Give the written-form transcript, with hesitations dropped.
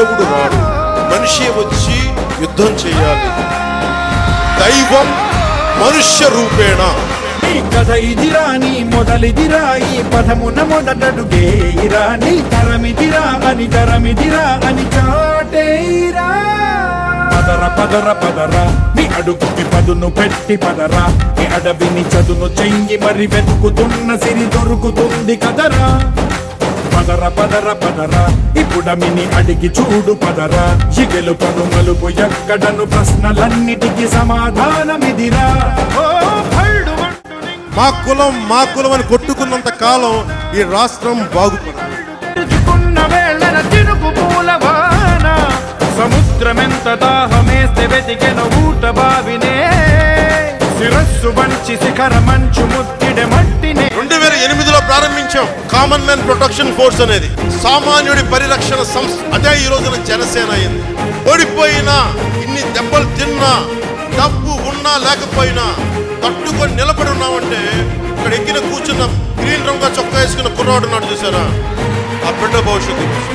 దేవుడు రాడు, మనిషి వచ్చి యుద్ధం చేయాలి. దైవం మనుష్య రూపేణ. నీ కథ ఇదిరా, నీ మొదలిదిరా, ఈ పదమున మొదటడుగేయిరా, నీ తరమిదిరా అని తరమిదిరా అని చాటేయిరా. పదర పదర పదరా, నీ అడుగుకి పదును పెట్టి పదరా, నీ అడవిని చదును చెయ్యి మరి వెతుకుతున్న సిరి దొరుకుతుంది కదరా. పదర పదర పదరా, ఇప్పుడమిని అడిగి చూడు పదరా, ఈ గెలుపను మలుపు ఎక్కడను ప్రశ్నలన్నిటికీ సమాధానమిదిరా. మా కులం అని కొట్టుకున్నంత కాలం ఈ రాష్ట్రం బాగుపడదు. వేళన తిరుగు పూలవాన, సముద్రమెంత దాహమేస్తే వెతికెన ఊట బావినే, శిరస్సు వంచి శిఖర మంచు ముద్దిడె మట్టినే. 2008లో ప్రారంభించాం కామన్ మ్యాన్ ప్రొటెక్షన్ ఫోర్స్ అనేది, సామాన్యుడి పరిరక్షణ సంస్థ. అదే ఈ రోజున జనసేన అయింది. ఓడిపోయినా, ఇన్ని దెబ్బలు తిన్నా, డబ్బు ఉన్నా లేకపోయినా తట్టుకొని నిలబడి ఉన్నామంటే, ఇక్కడ ఎక్కిన కూర్చున్న గ్రీన్ రంగు చొక్కా వేసుకున్న కుర్రాడు ఉన్నాడు చూసారా, ఆ బిడ్డ భవిష్యత్తు.